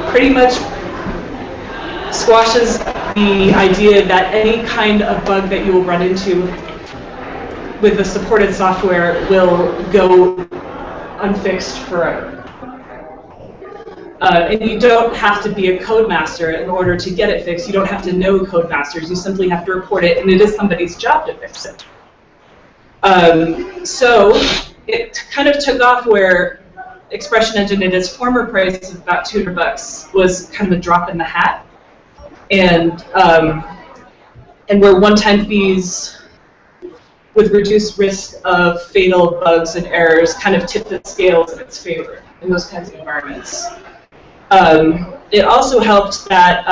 pretty much squashes the idea that any kind of bug that you will run into with the supported software will go unfixed forever. And you don't have to be a codemaster in order to get it fixed. You don't have to know codemasters. You simply have to report it, and it is somebody's job to fix it. So it kind of took off where Expression Engine at its former price of about $200 was kind of a drop in the hat, and where one-time fees with reduced risk of fatal bugs and errors kind of tipped the scales in its favor in those kinds of environments. It also helped that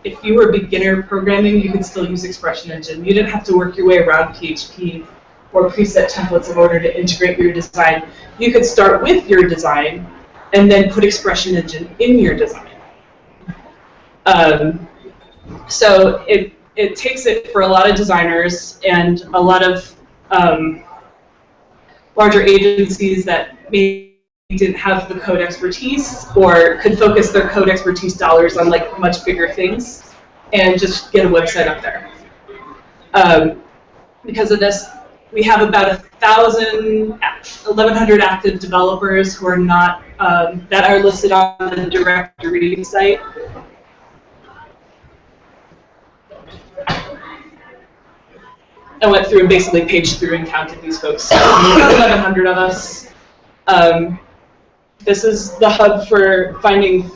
if you were beginner programming, you could still use Expression Engine. You didn't have to work your way around PHP or preset templates in order to integrate your design. You could start with your design and then put Expression Engine in your design. So it takes it for a lot of designers and a lot of larger agencies that maybe didn't have the code expertise or could focus their code expertise dollars on like much bigger things and just get a website up there. Because of this, we have about 1,100 active developers who are not that are listed on the directory site. I went through and basically paged through and counted these folks. About 1,100 of us. This is the hub for finding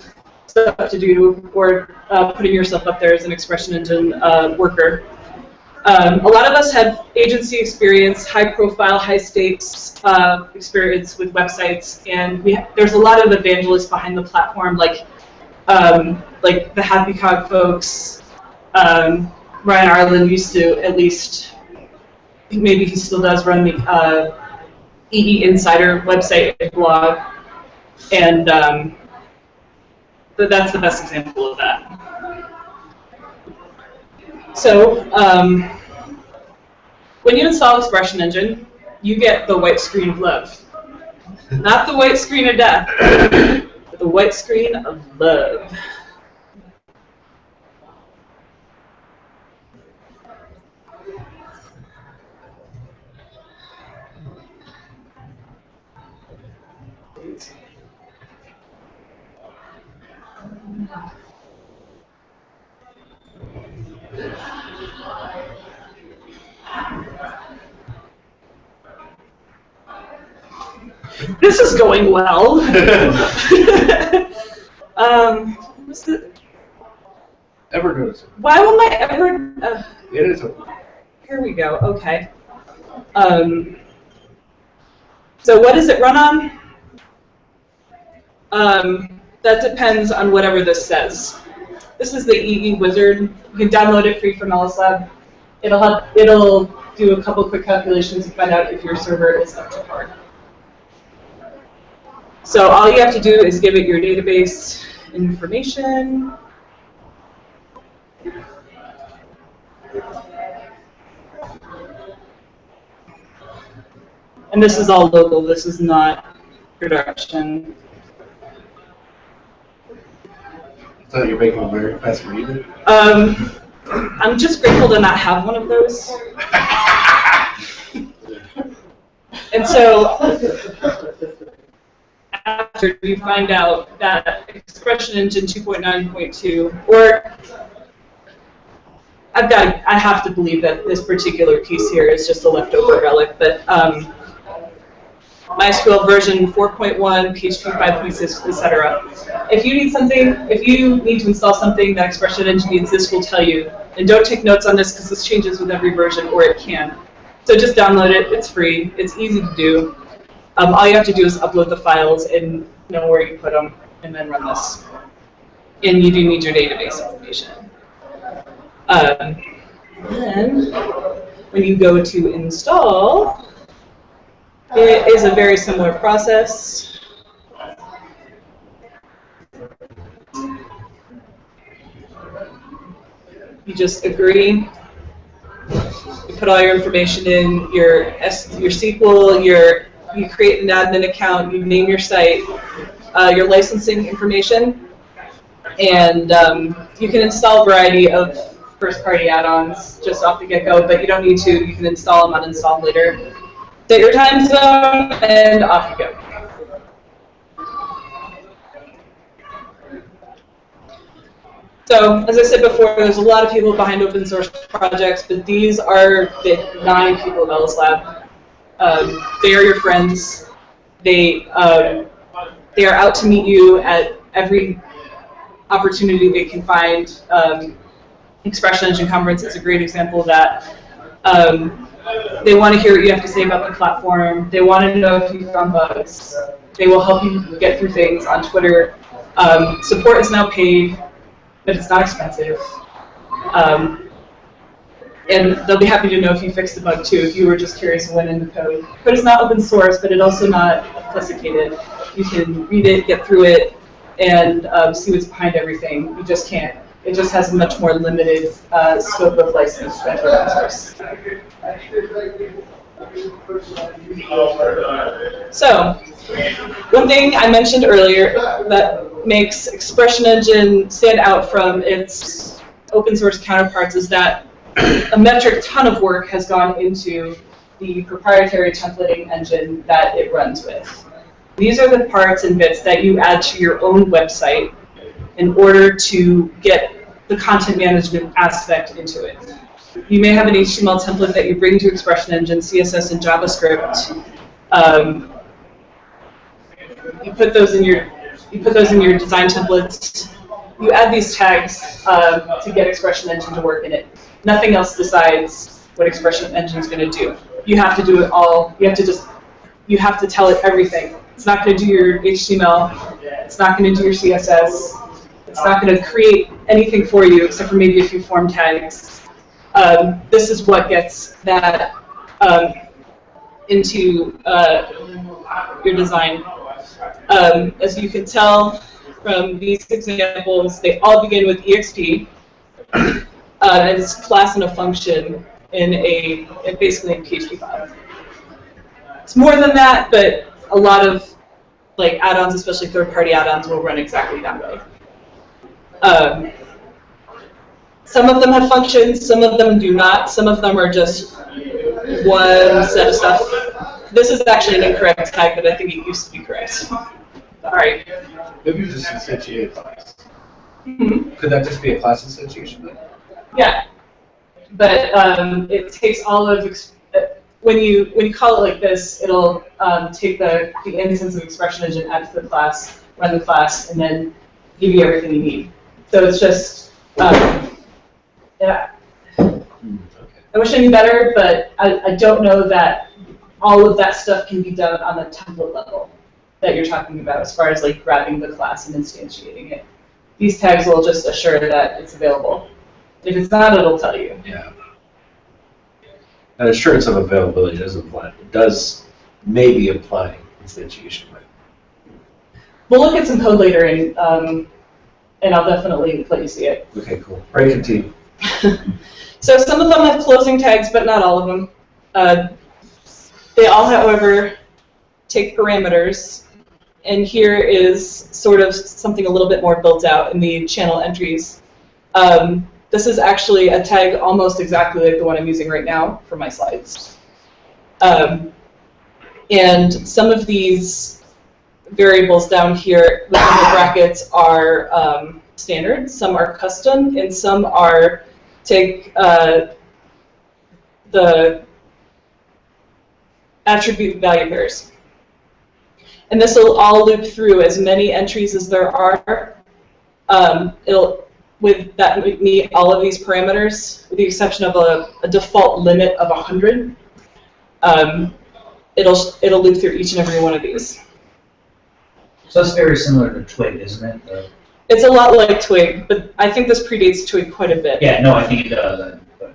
stuff to do or putting yourself up there as an Expression Engine worker. A lot of us have agency experience, high-profile, high-stakes experience with websites, and there's a lot of evangelists behind the platform, like the Happy Cog folks. Ryan Arlen used to, at least, maybe he still does, run the EE Insider website and blog, and that's the best example of that. So, when you install Expression Engine, you get the white screen of love. Not the white screen of death, but the white screen of love. This is going well. What's the... Evernote. Why will my Ever... It is open. Here we go. Okay. So what does it run on? That depends on whatever this says. This is the EE Wizard. You can download it free from LSLab. It'll do a couple quick calculations to find out if your server is up to par. So all you have to do is give it your database information. And this is all local. This is not production. So you're making a very fast reader? I'm just grateful to not have one of those. And so after you find out that Expression Engine 2.9.2, or I have to believe that this particular piece here is just a leftover relic, but MySQL version 4.1, PHP 5.6, etc. If you need something, if you need to install something that Expression Engine needs, this will tell you. And don't take notes on this because this changes with every version, or it can. So just download it. It's free. It's easy to do. All you have to do is upload the files and know where you put them, and then run this. And you do need your database information. Then, when you go to install, it is a very similar process. You just agree. You put all your information in, your SQL, you create an admin account, you name your site, your licensing information. And you can install a variety of first-party add-ons just off the get-go, but you don't need to. You can install them, uninstall them later. Set your time zone, and off you go. So, as I said before, there's a lot of people behind open source projects, but these are the 9 people of Ellis Lab. They are your friends. They are out to meet you at every opportunity they can find. Expression Engine Conference is a great example of that. They want to hear what you have to say about the platform. They want to know if you found bugs. They will help you get through things on Twitter. Support is now paid, but it's not expensive. And they'll be happy to know if you fixed the bug too, if you were just curious and went in the code. Code is not open source, but it's also not authenticated. You can read it, get through it, and see what's behind everything. You just can't. It just has a much more limited scope of license than open source. So, one thing I mentioned earlier that makes Expression Engine stand out from its open source counterparts is that a metric ton of work has gone into the proprietary templating engine that it runs with. These are the parts and bits that you add to your own website in order to get the content management aspect into it. You may have an HTML template that you bring to Expression Engine, CSS, and JavaScript. You put those in your design templates. You add these tags to get Expression Engine to work in it. Nothing else decides what Expression Engine is going to do. You have to do it all. You have to tell it everything. It's not going to do your HTML. It's not going to do your CSS. It's not going to create anything for you except for maybe a few form tags. This is what gets that into your design. As you can tell from these examples, they all begin with EXP. It's class and a function in basically in PHP file. It's more than that, but a lot of add-ons, especially third-party add-ons, will run exactly that way. Some of them have functions, some of them do not. Some of them are just one set of stuff. This is actually an incorrect tag, but I think it used to be correct. Sorry. Maybe you just instantiate a class. Mm-hmm. Could that just be a class instantiation then? Yeah, but it takes all of when you call it like this, it'll take the instance of Expression Engine, add to the class, run the class, and then give you everything you need. So it's just yeah. Okay. I wish I knew better, but I don't know that all of that stuff can be done on the template level that you're talking about, as far as grabbing the class and instantiating it. These tags will just assure that it's available. If it's not, it'll tell you. Yeah. An assurance of availability doesn't apply. It does maybe apply instantiation. We'll look at some code later, and I'll definitely let you see it. Okay, cool. Right, continue. So some of them have closing tags, but not all of them. They all, however, take parameters. And here is sort of something a little bit more built out in the channel entries. This is actually a tag almost exactly like the one I'm using right now for my slides. And some of these variables down here within the brackets are standard, some are custom, and some are take the attribute value pairs. And this will all loop through as many entries as there are. With that meet all of these parameters, with the exception of a default limit of 100. It'll loop through each and every one of these. So it's very similar to Twig, isn't it? It's a lot like Twig, but I think this predates Twig quite a bit. Yeah, no, I think it does. But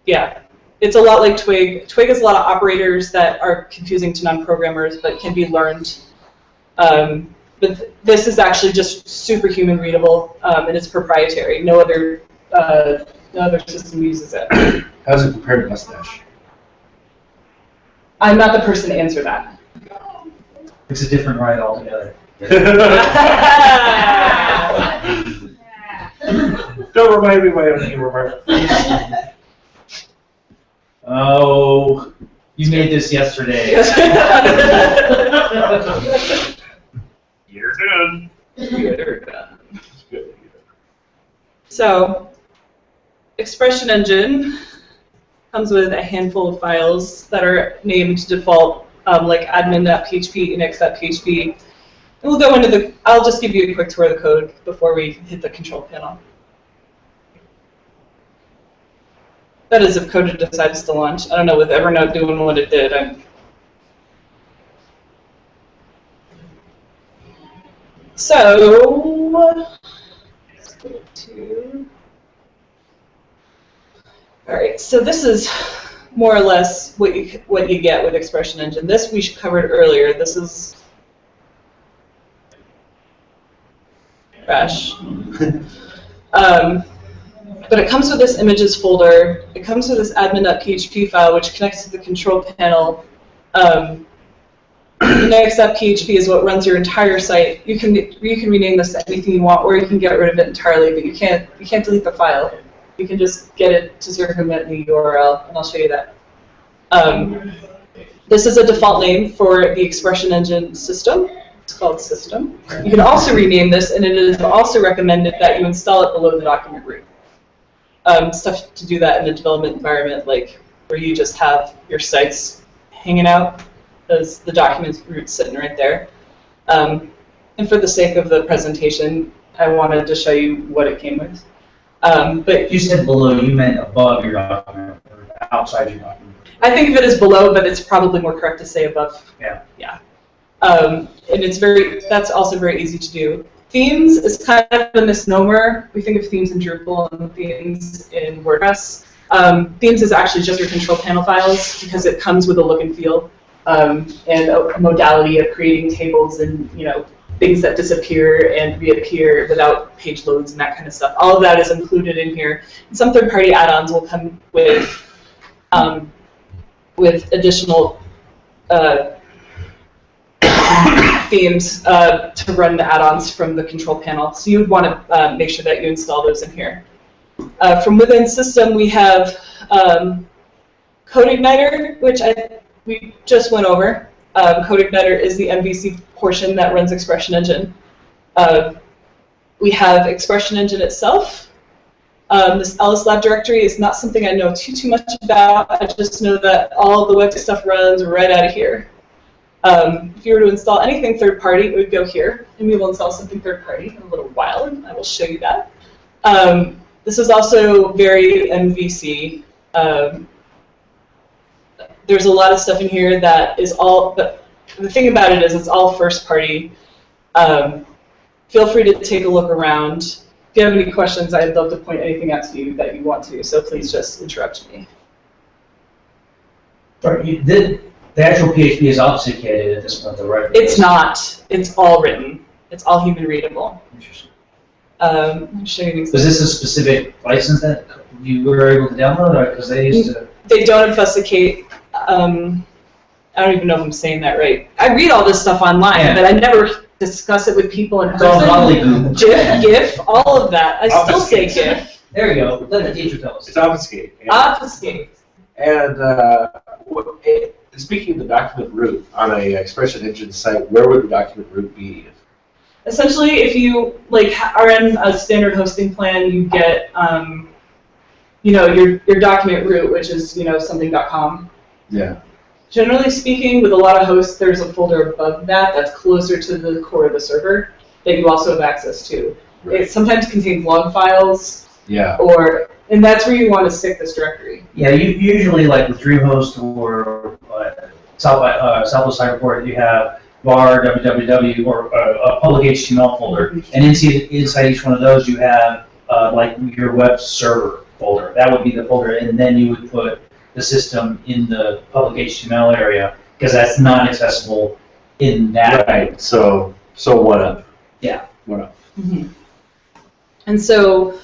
yeah, it's a lot like Twig. Twig has a lot of operators that are confusing to non-programmers, but can be learned. But this is actually just superhuman readable, and it's proprietary. No other system uses it. How does it compare to Mustache? I'm not the person to answer that. it's a different ride altogether. remind me why I don't remember. Oh, you made this yesterday. You're done. You're done. So, Expression Engine comes with a handful of files that are named default, like admin.php, index.php. And we'll go into the, I'll just give you a quick tour of the code before we hit the control panel. That is if code decides to launch. I don't know, with Evernote doing what it did, So, let's go to, all right, so this is more or less what you get with Expression Engine. This we covered earlier. This is trash. But it comes with this images folder. It comes with this admin.php file, which connects to the control panel. Index.php is what runs your entire site. You can rename this to anything you want, or you can get rid of it entirely, but you can't delete the file. You can just get it to circumvent the URL, and I'll show you that. This is a default name for the Expression Engine system. It's called System. You can also rename this, and it is also recommended that you install it below the document root. Stuff to do that in a development environment, like where you just have your sites hanging out, as the document root sitting right there. And for the sake of the presentation, I wanted to show you what it came with. But You said below, you meant above your document, or outside your document. I think of it as below, but it's probably more correct to say above. Yeah. Yeah. And that's also very easy to do. Themes is kind of a misnomer. We think of themes in Drupal and themes in WordPress. Themes is actually just your control panel files because it comes with a look and feel and a modality of creating tables and things that disappear and reappear without page loads and that kind of stuff. All of that is included in here. And some third-party add-ons will come with additional themes to run the add-ons from the control panel. So you would want to make sure that you install those in here. From within System, we have CodeIgniter, which we just went over. CodeIgniter is the MVC portion that runs Expression Engine. We have Expression Engine itself. This LS Lab directory is not something I know too much about. I just know that all the web stuff runs right out of here. If you were to install anything third-party, it would go here, and we will install something third-party in a little while, and I will show you that. This is also very MVC. There's a lot of stuff in here that is all, but the thing about it is it's all first-party. Feel free to take a look around. If you have any questions, I'd love to point anything out to you that you want to, so please just interrupt me. Sorry, the actual PHP is obfuscated at this point, though, right? It's not. It's all written. It's all human readable. Interesting. I'll show you an example. Was this a specific license that you were able to download, or because they used to? They don't obfuscate. I don't even know if I'm saying that right. I read all this stuff online, Yeah. but I never discuss it with people in It's all person. GIF, all of that. I still say GIF. There you go. Let the teacher tell us. It's obfuscate. Obfuscate. And speaking of the document root on a Expression Engine site, where would the document root be? Essentially, if you are in a standard hosting plan, you get your document root, which is something.com. Yeah. Generally speaking, with a lot of hosts, there's a folder above that that's closer to the core of the server that you also have access to. Right. It sometimes contains log files. Yeah. And that's where you want to stick this directory. Yeah, you usually like with DreamHost or Southwest Hyperport, you have var www or a public HTML folder, and inside each one of those you have like your web server folder. That would be the folder, and then you would put the system in the public HTML area because that's not accessible in that. Right. So one up. Yeah. One up. Mm-hmm. And so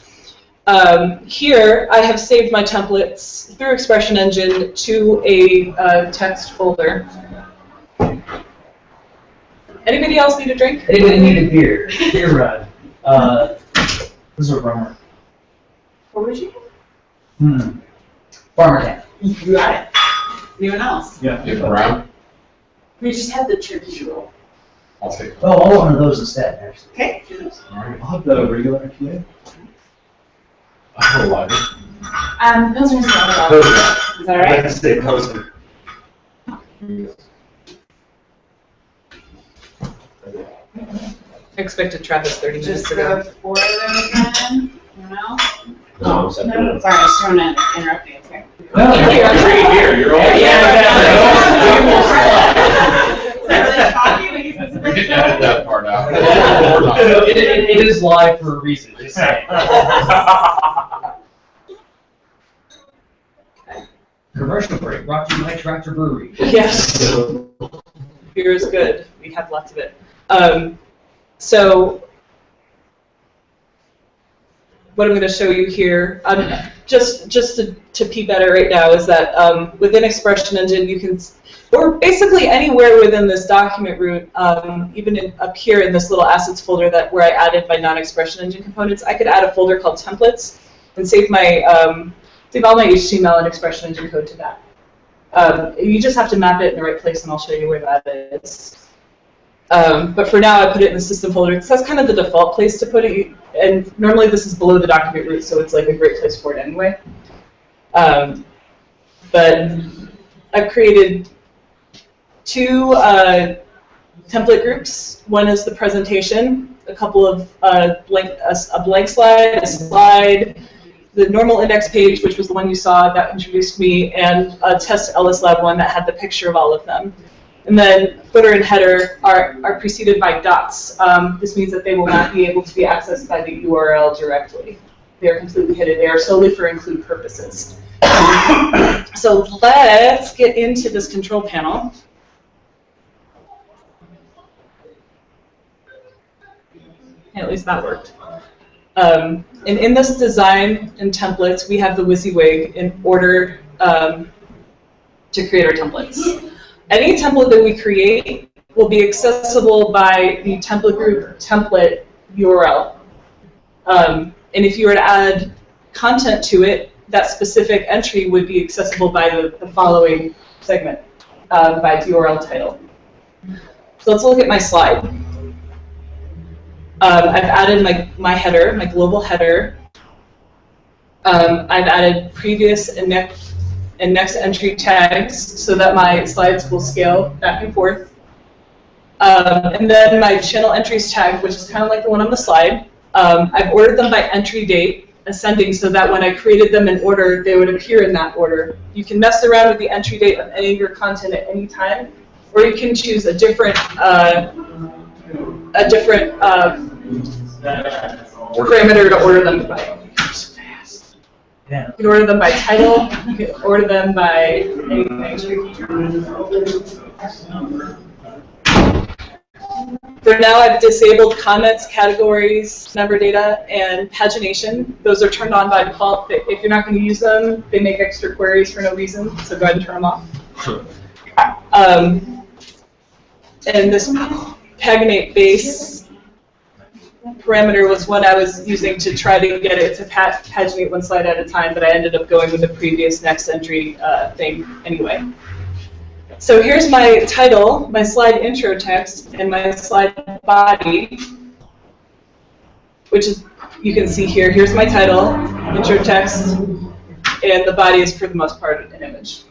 here I have saved my templates through Expression Engine to a text folder. Anybody else need a drink? Anybody need a beer? Beer run. This is a rumor. What would you? Farmer tan. You got it. Anyone else? Yeah. Brown? We just had the turkey roll. I'll take it. Oh, I'll want one of those instead, actually. Okay. I'll have the regular IPA. I'll like it. Pilsner's not Pilsner. Is that all right? Let's stay Pilsner. Expected Travis 30 minutes Just ago. the four of them again. Anyone else? No, Sorry, I just don't want to interrupt you. Okay. No, You're right here, you're all. We can edit that part out. It is live for a reason, just saying. Commercial break, brought to you by Tractor Brewery. Yes. Beer is good. We have lots of it. So what I'm going to show you here, just to peep at it right now, is that within Expression Engine you can, or basically anywhere within this document root, even up here in this little assets folder where I added my non-Expression Engine components, I could add a folder called templates and save my save all my HTML and Expression Engine code to that. You just have to map it in the right place, and I'll show you where that is. But for now, I put it in the system folder because that's kind of the default place to put it. And normally this is below the document root, so it's like a great place for it anyway. But I've created two template groups. One is the presentation, a couple of a blank slide, a slide, the normal index page, which was the one you saw that introduced me, and a test Ellis Lab one that had the picture of all of them. And then footer and header are preceded by dots. This means that they will not be able to be accessed by the URL directly. They are completely hidden. They are solely for include purposes. So let's get into this control panel. At least that worked. And in this design and templates, we have the WYSIWYG in order to create our templates. Any template that we create will be accessible by the template group template URL. And if you were to add content to it, that specific entry would be accessible by the following segment, by its URL title. So let's look at my slide. I've added my header, my global header. I've added previous and next entry tags so that my slides will scale back and forth. And then my channel entries tag, which is kind of like the one on the slide. I've ordered them by entry date, ascending, so that when I created them in order, they would appear in that order. You can mess around with the entry date of any of your content at any time, or you can choose a different parameter to order them by. Yeah. You can order them by title, you can order them by anything. For now, I've disabled comments, categories, member data, and pagination. Those are turned on by default. If you're not going to use them, they make extra queries for no reason, so go ahead and turn them off. Sure. And this paginate base parameter was one I was using to try to get it to paginate one slide at a time, but I ended up going with the previous next entry thing anyway. So here's my title, my slide intro text, and my slide body, which is, you can see here, here's my title, intro text, and the body is for the most part an image.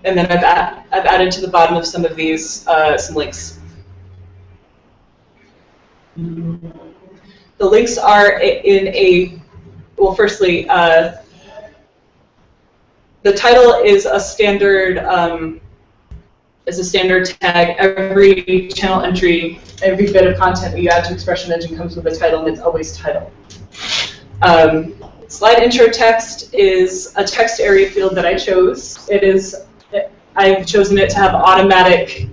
And then I've added to the bottom of some of these some links. The links are in a, well, firstly, the title is a standard tag. Every channel entry, every bit of content that you add to Expression Engine comes with a title, and it's always title. Slide intro text is a text area field that I chose. I've chosen it to have automatic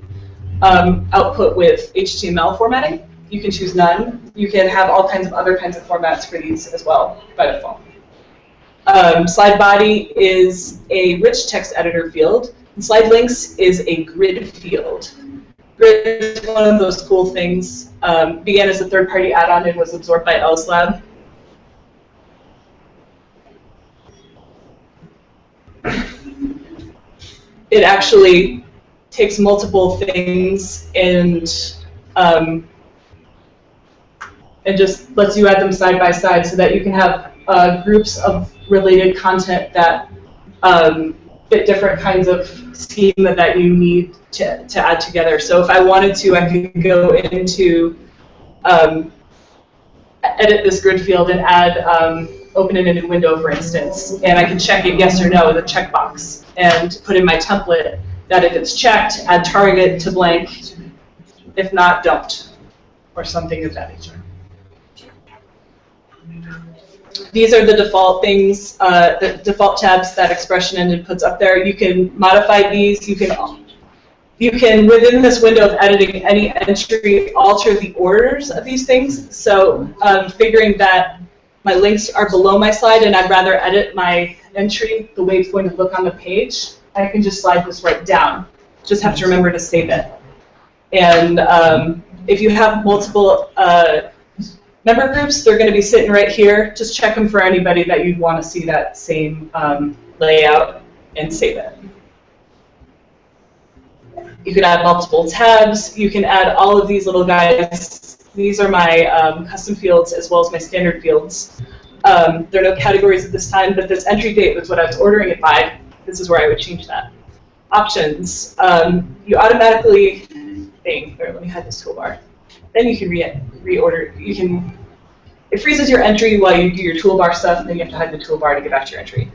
output with HTML formatting. You can choose none. You can have all kinds of other kinds of formats for these as well by default. Slide body is a rich text editor field, and slide links is a grid field. Grid is one of those cool things. Began as a third-party add-on and was absorbed by LSLab. It actually takes multiple things and just lets you add them side by side so that you can have groups of related content that fit different kinds of schema that you need to add together. So if I wanted to, I could go into edit this grid field and add open in a new window, for instance, and I can check it yes or no, the checkbox, and put in my template that if it's checked, add target to blank. If not, don't, or something of that nature. These are the default things, the default tabs that Expression Engine puts up there. You can modify these. You can, within this window of editing any entry, alter the orders of these things. So figuring that my links are below my slide and I'd rather edit my entry the way it's going to look on the page, I can just slide this right down. Just have to remember to save it. And if you have multiple member groups, they're going to be sitting right here. Just check them for anybody that you'd want to see that same layout and save it. You can add multiple tabs. You can add all of these little guys. These are my custom fields as well as my standard fields. There are no categories at this time, but this entry date was what I was ordering it by. This is where I would change that. Options. You automatically, let me hide this toolbar. Then you can reorder. It freezes your entry while you do your toolbar stuff, and then you have to hide the toolbar to get back to your entry.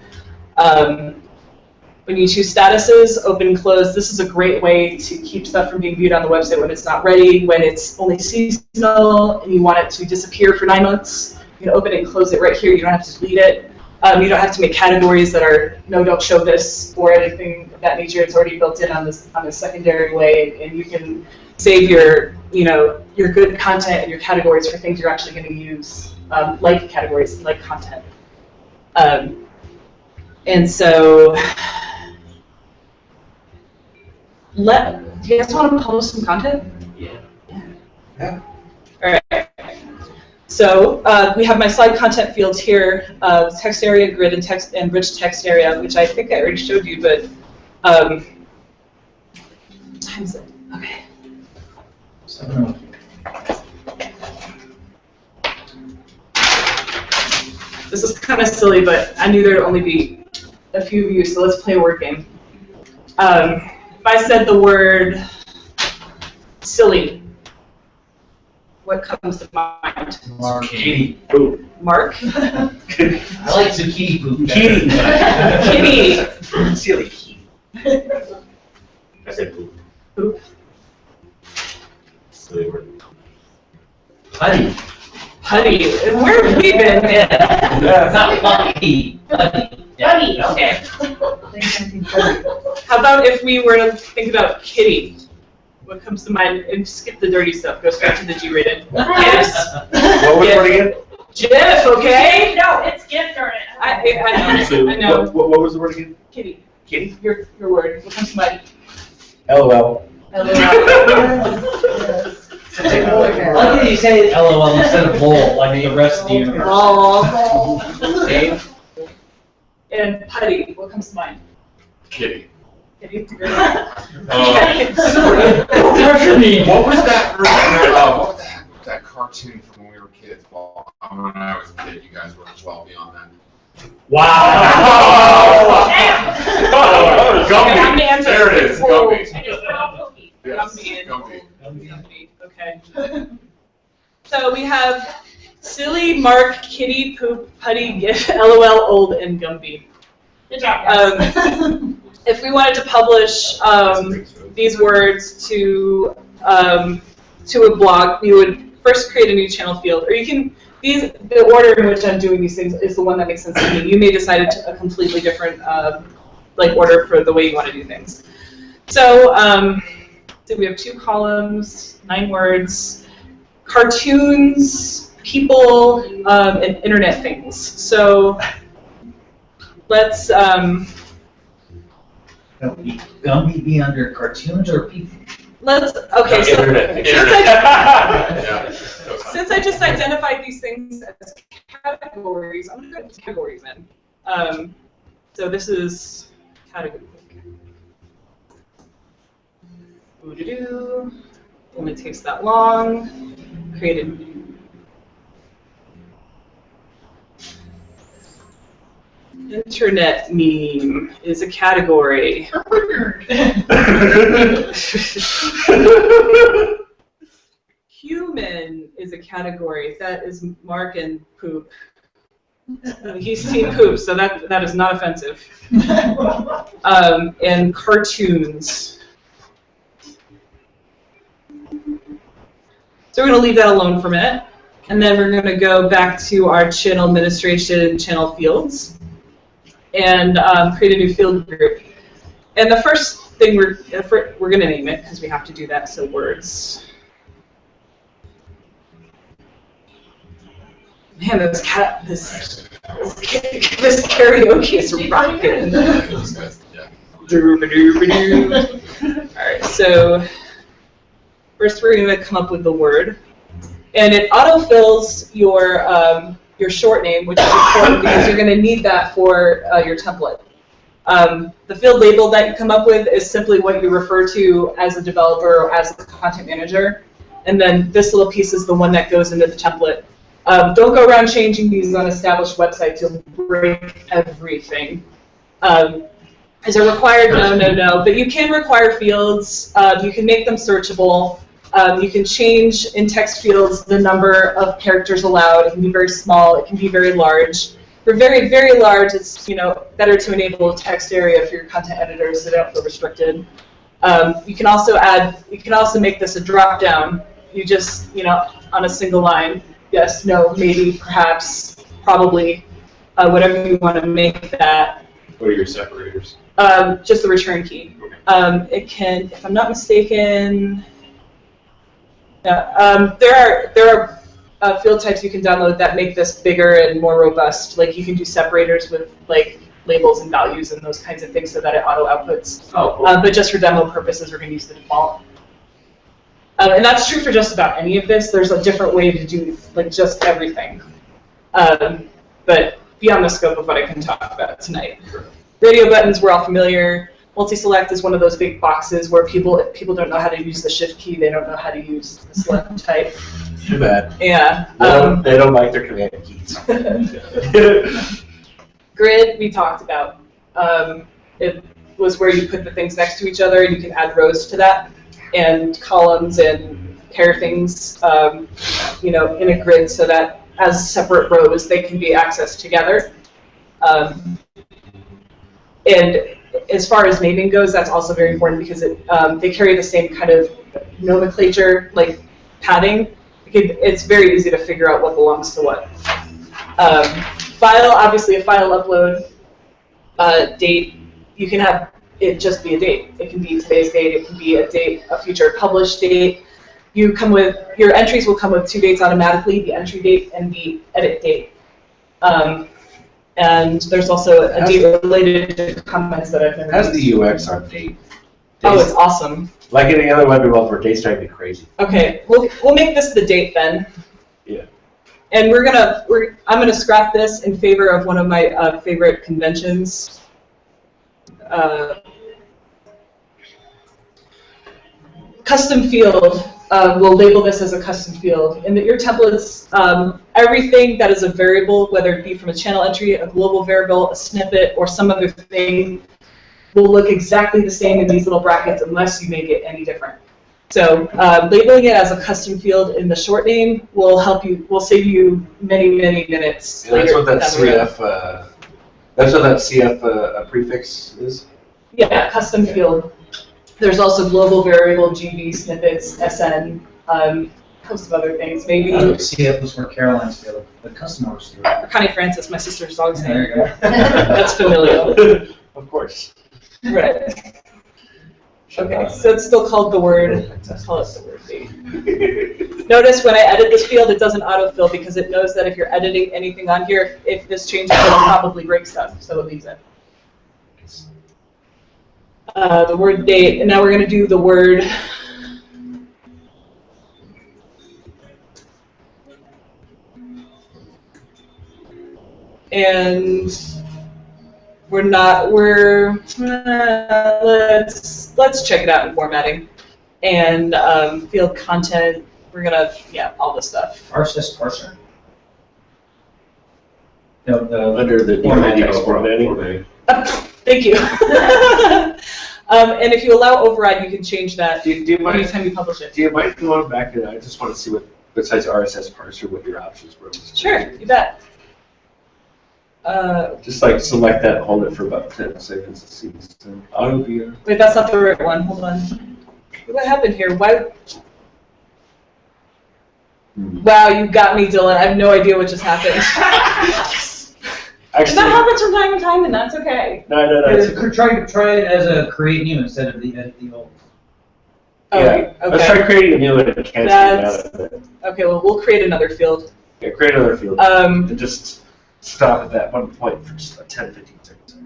When you choose statuses, open and close, this is a great way to keep stuff from being viewed on the website when it's not ready, when it's only seasonal, and you want it to disappear for 9 months. You can open it and close it right here. You don't have to delete it. You don't have to make categories that are, no, don't show this, or anything of that nature. It's already built in on this secondary way, and you can save your good content and your categories for things you're actually going to use, like categories, like content. And so, do you guys want to post some content? Yeah. All right. So we have my slide content fields here, text area, grid, and text and rich text area, which I think I already showed you, but what time is it? Okay. 7:00. This is kind of silly, but I knew there'd only be a few of you, so let's play a word game. If I said the word silly, what comes to mind? Mark. Kitty poop. Mark? I like zucchini poop. Kitty. Kitty. Silly kitty. I said poop. Poop. Silly word. Putty. Putty. Where have we been? Not putty. Putty. Putty, okay. How about if we were to think about kitty? What comes to mind? And skip the dirty stuff. Go straight to the G-rated. GIFs. What was the word again? GIF, okay? No, it's gift, darn it. I know. What was the word again? Kitty. Kitty? Your word. What comes to mind? LOL. LOL. I like that you say LOL instead of lol, like the rest of the universe. Oh. Dave? And putty. What comes to mind? Kitty. Kitty. What was that cartoon from when we were kids? Well, when I was a kid, you guys were well beyond that. Wow! Oh, Gumby. I'm the answer. There it is, Whoa. Gumby. Yes, Gumby. Gumby. Okay. So we have silly, Mark, kitty, poop, putty, GIF, LOL, old, and Gumby. Good job, guys. If we wanted to publish these words to a blog, we would first create a new channel field, or you can. The order in which I'm doing these things is the one that makes sense to me. You may decide a completely different order for the way you want to do things. So we have 2 columns, 9 words, cartoons, people, and internet things. So let's. Gumby be under cartoons or people? Okay, so Internet. Yeah. since I just identified these things as categories, I'm going to go to categories then. So this is category. Ooh-doo-doo. Only takes that long. Created. Internet meme is a category. Human is a category. That is Mark and poop. He's seen poop, so that is not offensive. And cartoons. So we're going to leave that alone for a minute. And then we're going to go back to our channel administration channel fields and create a new field group. And the first thing we're going to name it because we have to do that. So words. Man, this karaoke is rocking. All right, so first we're going to come up with the word, and it autofills your short name, which is important because you're going to need that for your template. The field label that you come up with is simply what you refer to as a developer or as a content manager, and then this little piece is the one that goes into the template. Don't go around changing these on established websites. You'll break everything. Is it required? No. But you can require fields. You can make them searchable. You can change in text fields the number of characters allowed. It can be very small. It can be very large. For very, very large, it's better to enable a text area for your content editors so they don't feel restricted. You can also make this a drop down. You just on a single line. Yes, no, maybe, perhaps, probably, whatever you want to make that. What are your separators? Just the return key. It can, if I'm not mistaken, there are field types you can download that make this bigger and more robust. Like you can do separators with like labels and values and those kinds of things so that it auto outputs. Oh, cool. But just for demo purposes, we're going to use the default. And that's true for just about any of this. There's a different way to do like just everything. But beyond the scope of what I can talk about tonight. Radio buttons, we're all familiar. Multi-select is one of those big boxes where people don't know how to use the shift key. They don't know how to use the select type. Too bad. Yeah. They don't like their command keys. Grid, we talked about. It was where you put the things next to each other, and you can add rows to that, and columns and pair things, in a grid so that as separate rows they can be accessed together. And as far as naming goes, that's also very important because they carry the same kind of nomenclature, like padding. It's very easy to figure out what belongs to what. File, obviously a file upload. Date, you can have it just be a date. It can be today's date, it can be a date, a future published date. Your entries will come with two dates automatically, the entry date and the edit date. And there's also a date related to comments that I've never How's used. the UX on date? Oh, it's awesome. Like any other web developer, dates drive me crazy. Okay, we'll make this the date then. Yeah. And I'm gonna scrap this in favor of one of my favorite conventions. Custom field. We'll label this as a custom field. And that your templates, everything that is a variable, whether it be from a channel entry, a global variable, a snippet, or some other thing, will look exactly the same in these little brackets unless you make it any different. So labeling it as a custom field in the short name will save you many, many minutes. Yeah, that's what that CF. That's what that CF prefix is. Yeah, custom field. There's also global variable, GB, snippets, SN, a host of other things. Maybe. CF was for Caroline's field, the customer's field. Connie Francis, my sister's dog's name. There you go. That's familial. Of course. Right. Okay, so it's still called the word. Let's call it the word date. Notice when I edit this field, it doesn't autofill because it knows that if you're editing anything on here, if this changes, it'll probably break stuff, so it leaves it. The word date, and now we're going to do the word and let's check it out in formatting. And field content, we're gonna, all this stuff. RSS parser. No, Under the formatting. formatting. Thank you. And if you allow override, you can change that Do you mind? anytime you publish it. Do you mind going back to that? I just want to see what, besides RSS parser, what your options were. Sure, you bet. Just like select that, hold it for about 10 seconds to see. Auto VR. Wait, that's not the right one. Hold on. What happened here? Why? Wow, you got me, Dylan. I have no idea what just happened. Actually, That happens from time to time, and that's okay. no. Try it as a create new instead of the edit the old. Oh, Yeah. Let's try creating a new one and canceling out of it. Okay, well, we'll create another field. Yeah, create another field. And just stop at that one point for just 10, 15 seconds.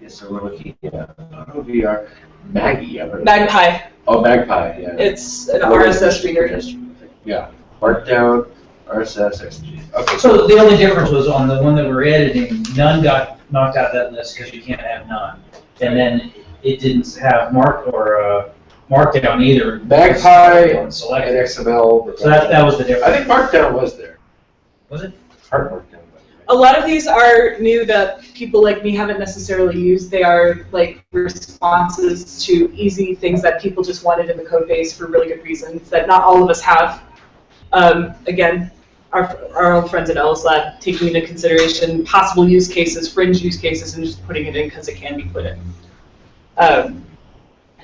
Yeah, so we're looking at Auto VR. Maggie. Magpie. Oh, Magpie, yeah. It's an RSS reader. Yeah. Markdown, RSS, XG. Okay. So the only difference was on the one that we're editing, none got knocked out of that list because you can't have none. And then it didn't have markdown either. Magpie on and selected. XML. So that was the difference. I think Markdown was there. Was it? Hard Markdown. A lot of these are new that people like me haven't necessarily used. They are like responses to easy things that people just wanted in the code base for really good reasons that not all of us have. Again, our own friends at Ellis Lab taking into consideration possible use cases, fringe use cases, and just putting it in because it can be put in.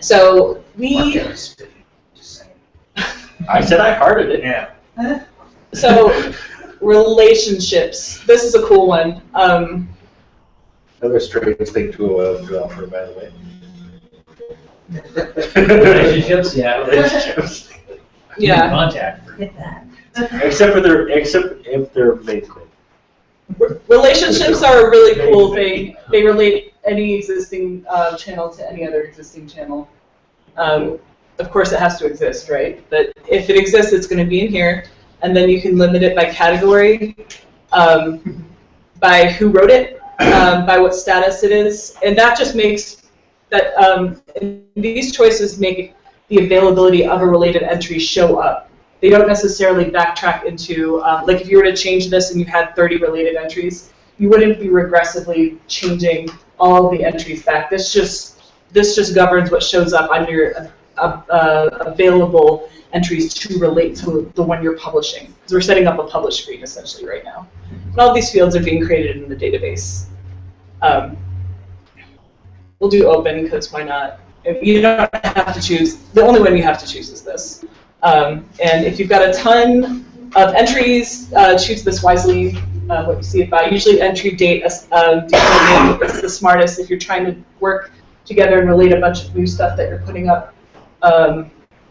So we. I said I hearted it. Yeah. So relationships. This is a cool one. Another strange thing to offer, by the way. Relationships, yeah. Relationships. Yeah. Contact. Forget that. Except if they're made clean. Relationships are a really cool thing. They relate any existing channel to any other existing channel. Of course, it has to exist, right? But if it exists, it's going to be in here. And then you can limit it by category, by who wrote it, by what status it is. And that just makes that these choices make the availability of a related entry show up. They don't necessarily backtrack into, like if you were to change this and you had 30 related entries, you wouldn't be regressively changing all of the entries back. This just governs what shows up on your available entries to relate to the one you're publishing. Because we're setting up a publish screen essentially right now. And all of these fields are being created in the database. We'll do open because why not? You don't have to choose. The only one you have to choose is this. And if you've got a ton of entries, choose this wisely. What you see it by. Usually entry date default name is the smartest if you're trying to work together and relate a bunch of new stuff that you're putting up.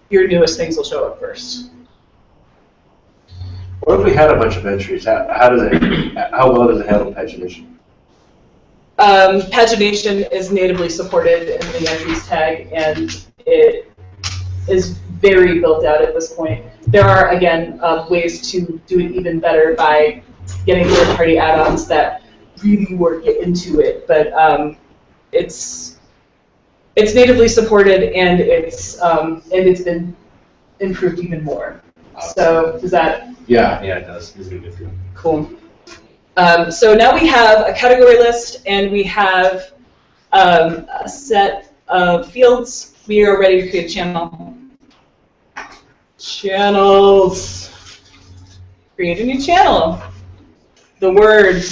Your newest things will show up first. What if we had a bunch of entries? How well does it handle pagination? Pagination is natively supported in the entries tag, and it is very built out at this point. There are, again, ways to do it even better by getting third-party add-ons that really work into it, but it's natively supported, and it's been improved even more. So does that? Yeah, it does. It's a good feel. Cool. So now we have a category list, and we have a set of fields. We are ready to create a channel. Channels. Create a new channel. The word.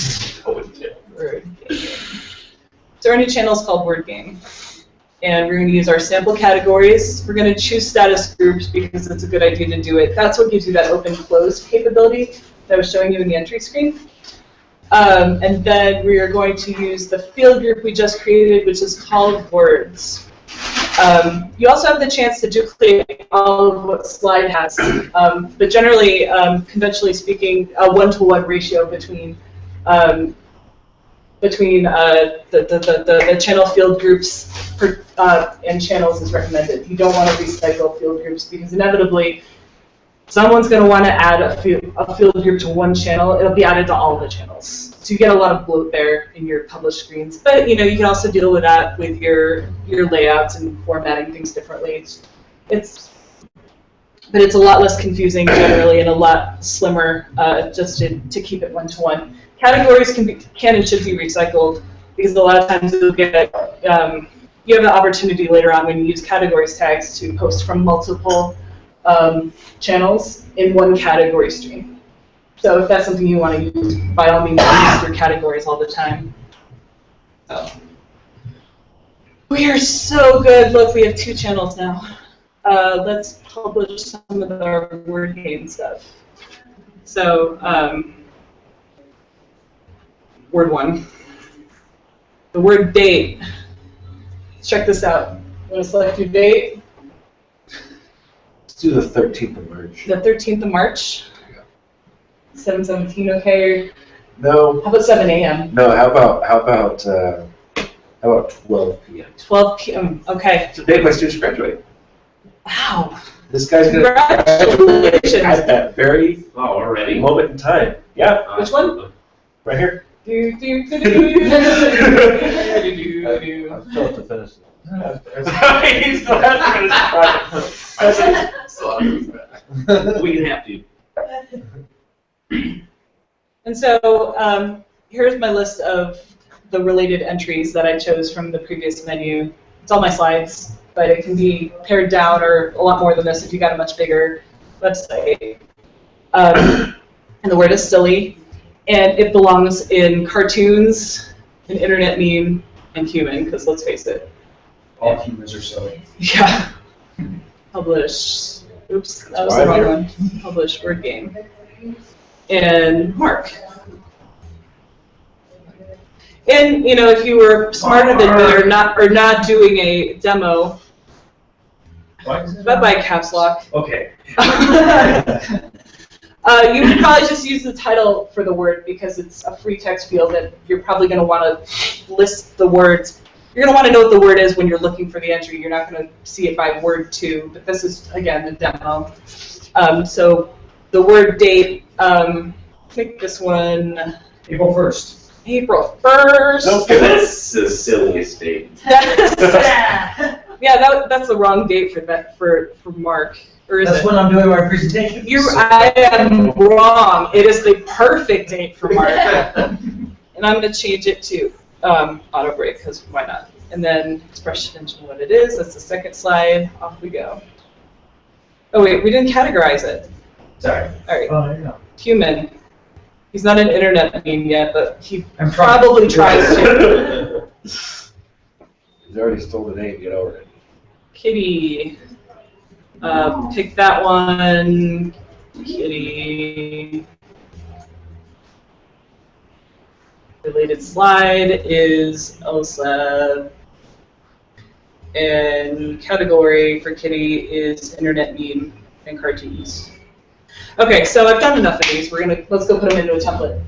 Word game. So our new channel is called Word Game. And we're going to use our sample categories. We're going to choose status groups because it's a good idea to do it. That's what gives you that open-close capability that I was showing you in the entry screen. And then we are going to use the field group we just created, which is called words. You also have the chance to duplicate all of what slide has. But generally, conventionally speaking, a 1-to-1 ratio between the channel field groups and channels is recommended. You don't want to recycle field groups because inevitably someone's going to want to add a field group to one channel, it'll be added to all the channels. So you get a lot of bloat there in your published screens. But you can also deal with that with your layouts and formatting things differently. But it's a lot less confusing generally and a lot slimmer just to keep it one-to-one. Categories can and should be recycled because a lot of times you'll get you have the opportunity later on when you use categories tags to post from multiple channels in one category stream. So if that's something you want to use, by all means, use your categories all the time. So. We are so good. Look, we have 2 channels now. Let's publish some of our word game stuff. So, word 1. The word date. Let's check this out. You want to select your date? Let's do the 13th of March. The 13th of March? 7:17, okay? No. How about 7 a.m.? No, how about 12 p.m.? 12 p.m., okay. It's the day my students graduate. Wow. This guy's going to Congratulations. at that very already? moment in time. Yeah, Which one? right here. Do, do, do, do, do, do, do. I still have to finish it. He still has to finish the project. Still have We can have to. And so here's my list of the related entries that I chose from the previous menu. It's all my slides, but it can be pared down or a lot more than this if you got a much bigger website. And the word is silly, and it belongs in cartoons, an internet meme, and human, because let's face it. All humans are silly. Yeah. Publish. Oops, that was the wrong one. Publish word game. And Mark. And if you were smarter than me or not doing a demo, bye-bye caps lock. Okay. You would probably just use the title for the word because it's a free text field that you're probably going to want to list the words. You're going to want to know what the word is when you're looking for the entry. You're not going to see it by word 2, but this is, again, a demo. So the word date, pick this one. April 1st. April 1st. Nope. That's the silliest date. Yeah, that's the wrong date for Mark. Or is That's it? when I'm doing my presentation. I am wrong. It is the perfect date for Mark. And I'm going to change it to auto break because why not? And then expression engine what it is. That's the second slide. Off we go. Oh wait, we didn't categorize it. Sorry. All right. Oh, yeah. Human. He's not an internet meme yet, but he I'm trying. probably tries to. He's already stole the name. Get over it. Kitty. Pick that one. Kitty. Related slide is Elsa. And category for Kitty is internet meme and cartoons. Okay, so I've done enough of these. Let's go put them into a template.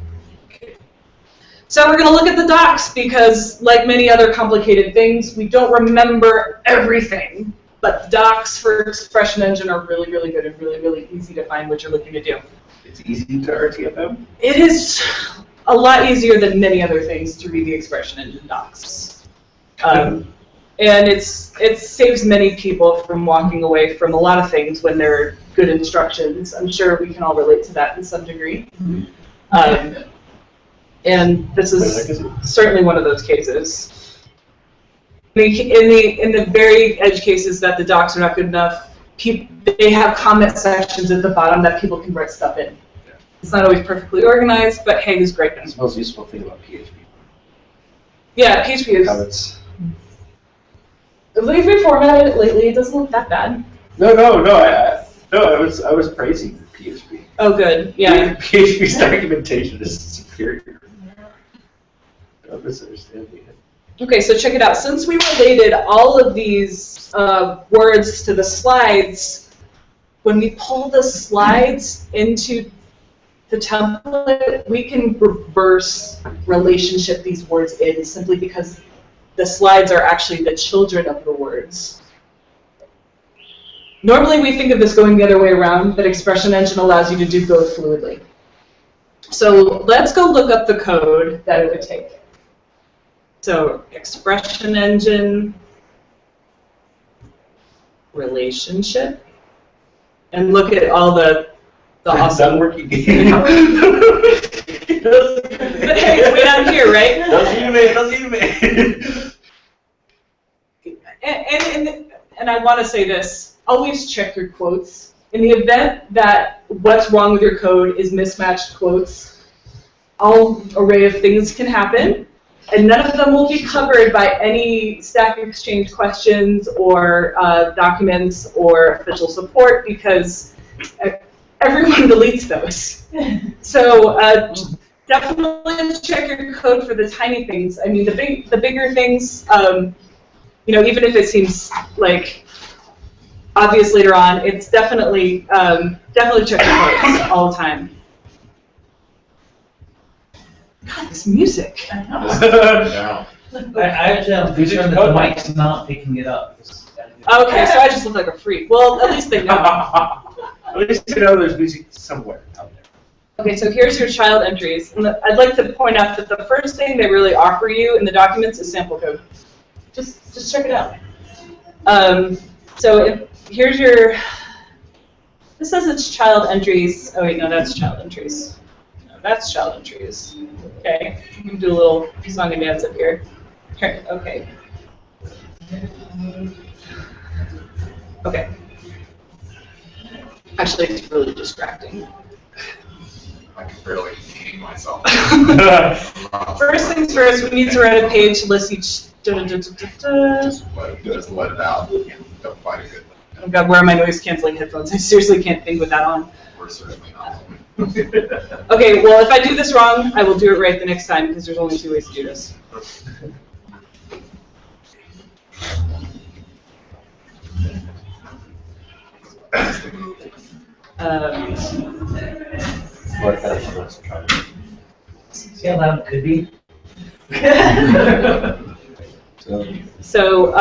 So we're going to look at the docs because, like many other complicated things, we don't remember everything. But the docs for Expression Engine are really, really good and really, really easy to find what you're looking to do. It's easy to RTFM. It is a lot easier than many other things to read the Expression Engine docs. And it saves many people from walking away from a lot of things when there are good instructions. I'm sure we can all relate to that in some degree. And this is certainly one of those cases. In the very edge cases that the docs are not good enough, they have comment sections at the bottom that people can write stuff in. It's not always perfectly organized, but hey, who's great? That's the most useful thing about PHP. Yeah, PHP is. Comments. We've reformatted it lately. It doesn't look that bad. No. I was praising PHP. Oh, good. Yeah. PHP's documentation is superior. Don't misunderstand me. Okay, so check it out. Since we related all of these words to the slides, when we pull the slides into the template, we can reverse relationship these words in simply because the slides are actually the children of the words. Normally we think of this going the other way around, but Expression Engine allows you to do both fluidly. So let's go look up the code that it would take. So Expression Engine, relationship, and look at all the awesome work you gave. But hey, way down here, right? Don't see me. And I want to say this, always check your quotes. In the event that what's wrong with your code is mismatched quotes, all array of things can happen, and none of them will be covered by any Stack Exchange questions or documents or official support, because everyone deletes those. So definitely check your code for the tiny things. I mean, the bigger things, you know, even if it seems like obvious later on, it's definitely check your codes all the time. God, this music. I know. Yeah. I actually am concerned that the mic's not picking it up. Okay, so I just look like a freak. Well, at least they know. At least you know there's music somewhere out there. Okay, so here's your child entries. And I'd like to point out that the first thing they really offer you in the documents is sample code. Just check it out. Here's your, this says it's child entries. Oh wait, no, that's child entries. No, that's child entries. Okay, we can do a little song and dance up here. Okay. Okay. Actually, it's really distracting. I can barely hang myself. First things first, we need to write a page to list each. Just let it out. Don't fight it good. Oh God, where are my noise canceling headphones? I seriously can't think with that on. We're certainly not. Okay, well, if I do this wrong, I will do it right the next time, because there's only 2 ways to do this. See how loud it could be? So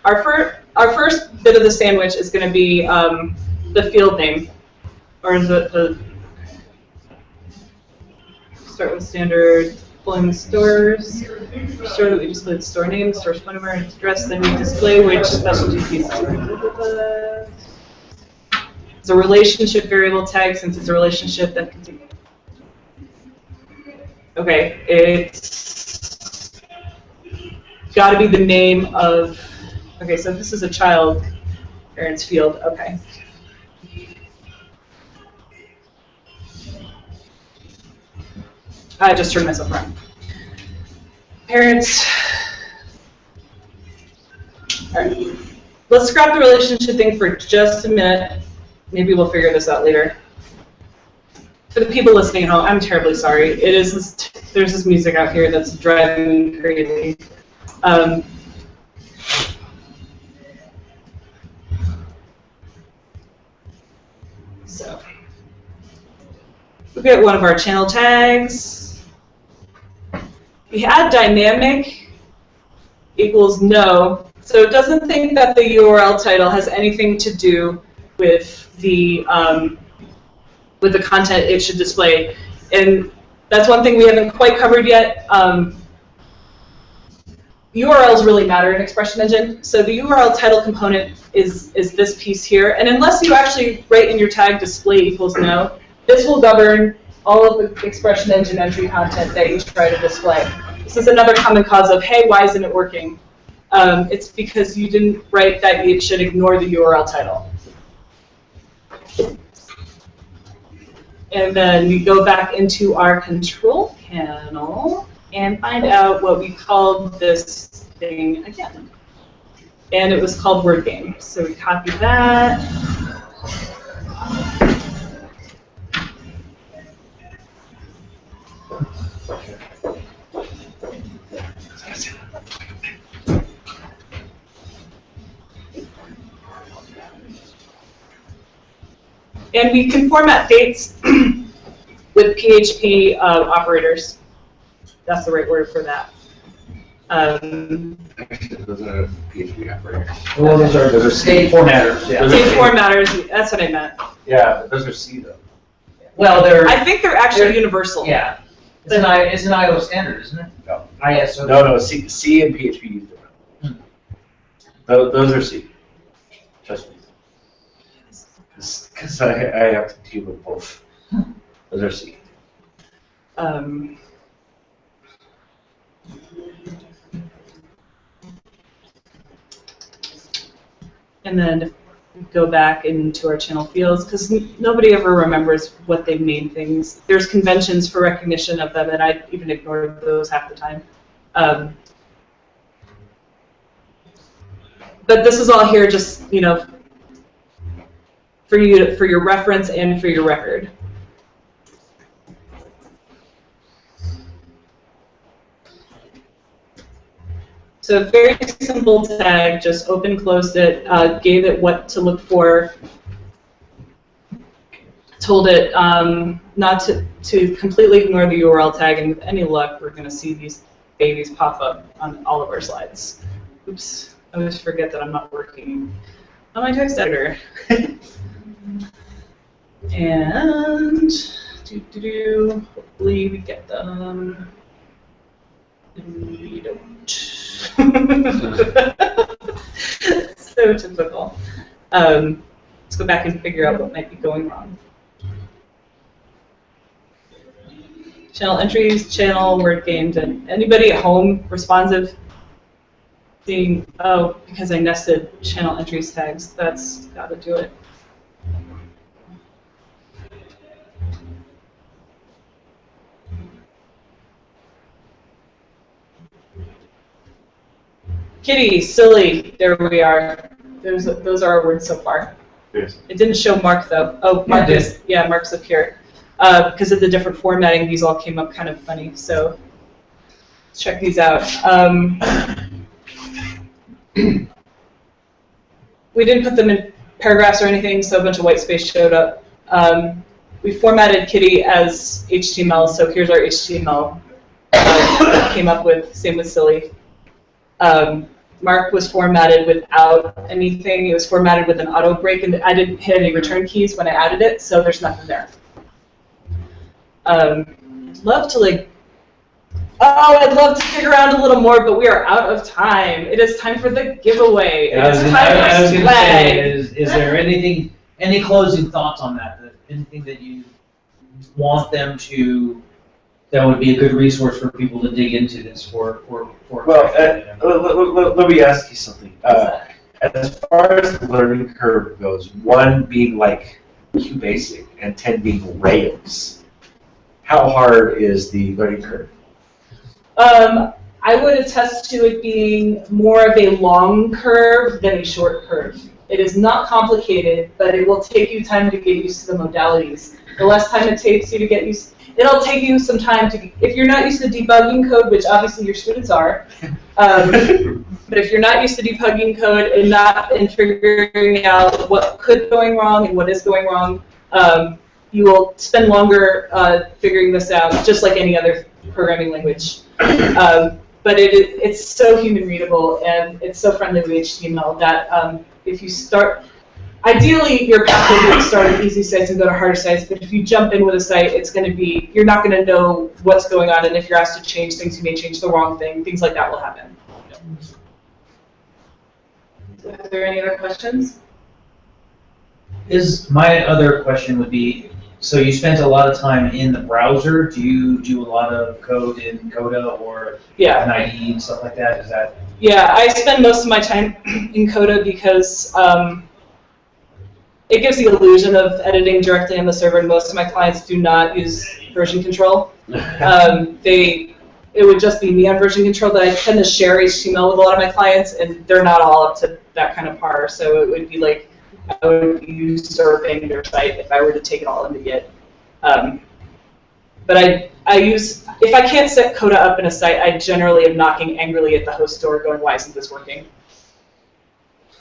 our first bit of the sandwich is going to be the field name, or the start with standard pulling stores. Store that we display the store name, source phone number, and address. Then we display which specialty pieces. It's a relationship variable tag. Since it's a relationship, that can. Okay, it's got to be the name of. Okay, so this is a child parents field. Okay. I just turned myself around. Parents. All right. Let's scrap the relationship thing for just a minute. Maybe we'll figure this out later. For the people listening at home, I'm terribly sorry. It is there's this music out here that's driving me crazy. So we'll get one of our channel tags. We add dynamic equals no, so it doesn't think that the URL title has anything to do with the content it should display, and that's one thing we haven't quite covered yet. URLs really matter in Expression Engine, so the URL title component is this piece here, and unless you actually write in your tag display equals no, this will govern all of the Expression Engine entry content that you try to display. This is another common cause of, hey, why isn't it working? It's because you didn't write that it should ignore the URL title. And then we go back into our control panel and find out what we called this thing again. And it was called word game. So we copy that. And we can format dates with PHP operators. That's the right word for that. Actually, those are PHP operators. Well, those are state formatters, yeah. State formatters, that's what I meant. Yeah, but those are C though. Well, they're, I think they're actually universal. yeah. It's an IO standard, isn't it? No. ISO. No, C and PHP use different. Those are C. Trust me. Because I have to deal with both. Those are C. And then go back into our channel fields, because nobody ever remembers what the main things. There's conventions for recognition of them, and I even ignore those half the time. But this is all here just, for your reference and for your record. So a very simple tag, just open, closed it, gave it what to look for, told it not to completely ignore the URL tag, and with any luck, we're going to see these babies pop up on all of our slides. Oops, I always forget that I'm not working on my text editor. And hopefully we get them. We don't. So typical. Let's go back and figure out what might be going wrong. Channel entries, channel, word gained, and anybody at home responsive? Seeing, oh, because I nested channel entries tags, that's got to do it. Kitty, silly, there we are. Those are our words so far. Yes. It didn't show Mark though. Oh, Mark is, yeah, Mark's up here. Because of the different formatting, these all came up kind of funny. So let's check these out. We didn't put them in paragraphs or anything, so a bunch of white space showed up. We formatted Kitty as HTML, so here's our HTML that came up with. Same with silly. Mark was formatted without anything. It was formatted with an auto break, and I didn't hit any return keys when I added it, so there's nothing there. Love to I'd love to dig around a little more, but we are out of time. It is time for the giveaway. I was going to say, is there any closing thoughts on that? Anything that you want them to, that would be a good resource for people to dig into this for well, let me ask you something. As far as the learning curve goes, 1 being like QBasic and 10 being Rails, how hard is the learning curve? I would attest to it being more of a long curve than a short curve. It is not complicated, but it will take you time to get used to the modalities. The less time it takes you to get used, it'll take you some time to, if you're not used to debugging code, which obviously your students are, but if you're not used to debugging code and figuring out what could be going wrong and what is going wrong, you will spend longer figuring this out, just like any other programming language. But it's so human readable and it's so friendly with HTML that if you start, ideally your path will be to start at easy sites and go to harder sites, but if you jump in with a site, it's going to be, you're not going to know what's going on, and if you're asked to change things, you may change the wrong thing. Things like that will happen. Are there any other questions? My other question would be, so you spent a lot of time in the browser. Do you do a lot of code in Coda or an IDE and stuff like that? Is that? Yeah, I spend most of my time in Coda because it gives the illusion of editing directly on the server, and most of my clients do not use version control. It would just be me on version control, but I tend to share HTML with a lot of my clients, and they're not all up to that kind of par, so it would be like I would be usurping their site if I were to take it all into Git. But I use, if I can't set Coda up in a site, I generally am knocking angrily at the host door going, why isn't this working?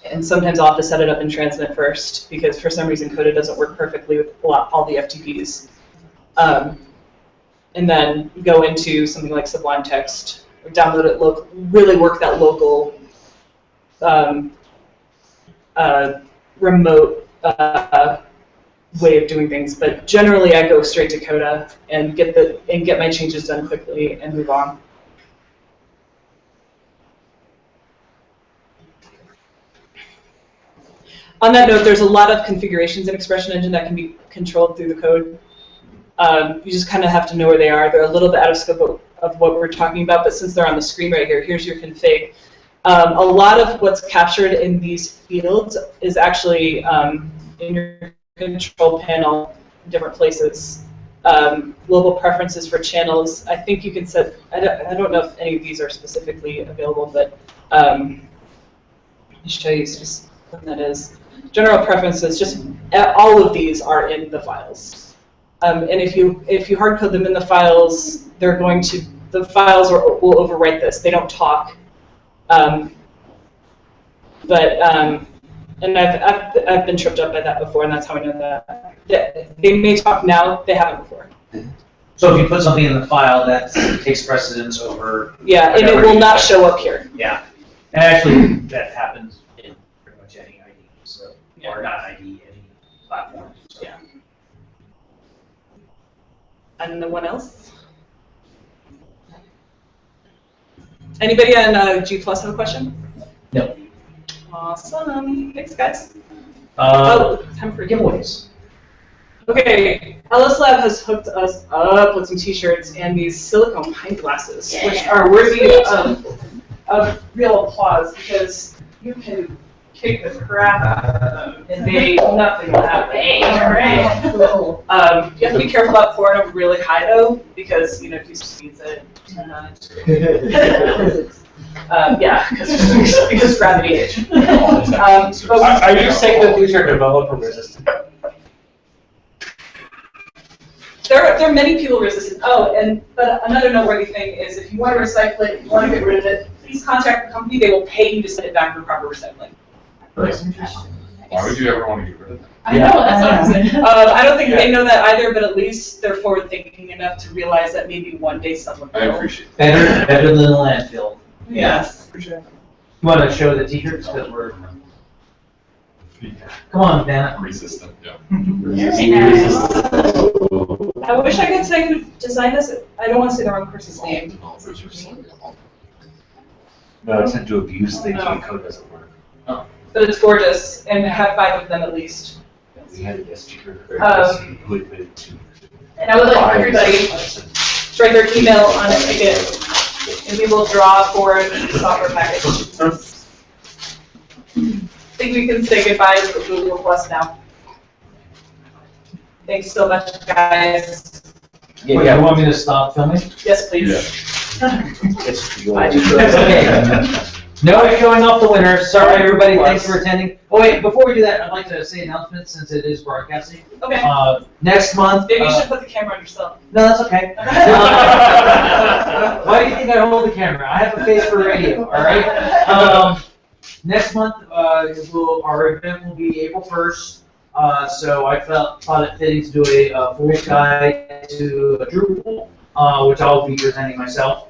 And sometimes I'll have to set it up in Transmit first, because for some reason Coda doesn't work perfectly with all the FTPs. And then go into something like Sublime Text or download it local, really work that local remote way of doing things. But generally, I go straight to Coda and get my changes done quickly and move on. On that note, there's a lot of configurations in Expression Engine that can be controlled through the code. You just kind of have to know where they are. They're a little bit out of scope of what we're talking about, but since they're on the screen right here, here's your config. A lot of what's captured in these fields is actually in your control panel in different places. Global preferences for channels. I think you can set, I don't know if any of these are specifically available, but let me show you just what that is. General preferences, just all of these are in the files. And if you hard code them in the files, the files will overwrite this. They don't talk. And I've been tripped up by that before, and that's how I know that. They may talk now, they haven't before. So if you put something in the file, that takes precedence over. Yeah, and it will not show up here. Yeah, and actually that happens in pretty much any ID, so or not ID, any platform. So. Yeah. And no one else? Anybody on G Plus have a question? No. Awesome. Thanks, guys. Time for giveaways. Okay, LS Lab has hooked us up with some T-shirts and these silicone pint glasses, which are worthy of real applause because you can kick the crap out of them and nothing will happen. Hey, alright. You have to be careful about pouring them really high though, because if you squeeze it too much. Yeah, because gravity. Are you saying that these are developer resistant? There are many people resistant. Oh, but another noteworthy thing is if you want to recycle it, if you want to get rid of it, please contact the company. They will pay you to send it back for proper recycling. Why would you ever want to get rid of that? I know, that's what I'm saying. I don't think they know that either, but at least they're forward-thinking enough to realize that maybe one day someone will. I appreciate it. Better than a landfill. Yes, for sure. You want to show the T-shirts because we're. Come on, Vanna. Resistant, yeah. I wish I could say who designed this. I don't want to say the wrong person's name. No, I tend to abuse things when code doesn't work. But it's gorgeous, and I have 5 of them at least. We had an SG who admitted to. And I would like everybody to write their email on it to get, and we will draw for the software package. I think we can say goodbye to Google Plus now. Thanks so much, guys. Yeah, you want me to stop filming? Yes, please. It's your. Okay. No showing off the winner. Sorry, everybody. Thanks for attending. Oh wait, before we do that, I'd like to say announcements since it is broadcasting. Okay. Next month. Maybe you should put the camera on yourself. No, that's okay. Why do you think I hold the camera? I have a face for radio. All right. Next month, our event will be April 1st. So I thought it fitting to do a full guide to a Drupal, which I'll be presenting myself.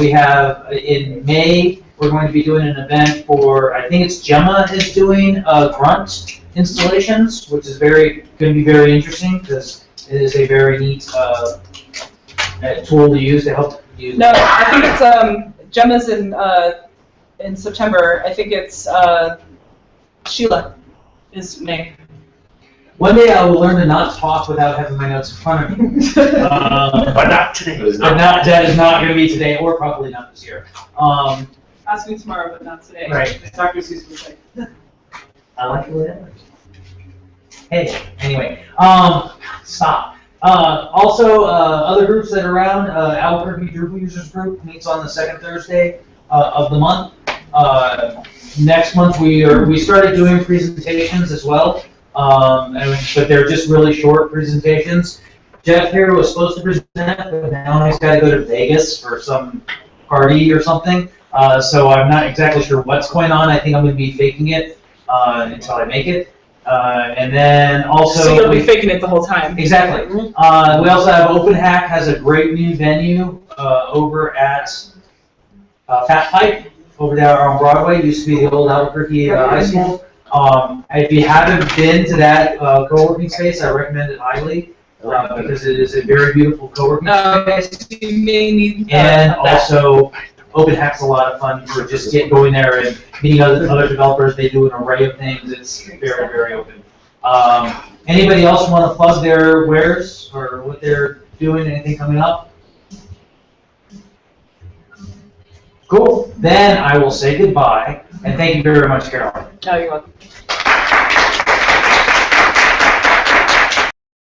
We have in May, we're going to be doing an event for, I think it's Gemma is doing Grunt installations, which is going to be very interesting because it is a very neat tool to use to help you. No, I think it's Gemma's in September. I think it's Sheila is May. One day I will learn to not talk without having my notes in front of me. But not today. That is not going to be today, or probably not this year. Ask me tomorrow, but not today. Right. Dr. Seuss was like. I like it whatever. Hey, anyway, stop. Also, other groups that are around, Albuquerque Drupal Users Group meets on the second Thursday of the month. Next month we started doing presentations as well. But they're just really short presentations. Jeff here was supposed to present, but now he's got to go to Vegas for some party or something. So I'm not exactly sure what's going on. I think I'm going to be faking it until I make it. And then also... So you'll be faking it the whole time. Exactly. We also have OpenHack has a great new venue over at Fat Pipe over there on Broadway. Used to be the old Albuquerque High School. If you haven't been to that co-working space, I recommend it highly because it is a very beautiful co-working space. You may need And also, Open Hack's a lot of fun for just going there and meeting other developers. They do an array of things. It's very, very open. Anybody else want to plug their wares or what they're doing? Anything coming up? Cool. Then I will say goodbye and thank you very much, Carolyn. Oh, you're welcome.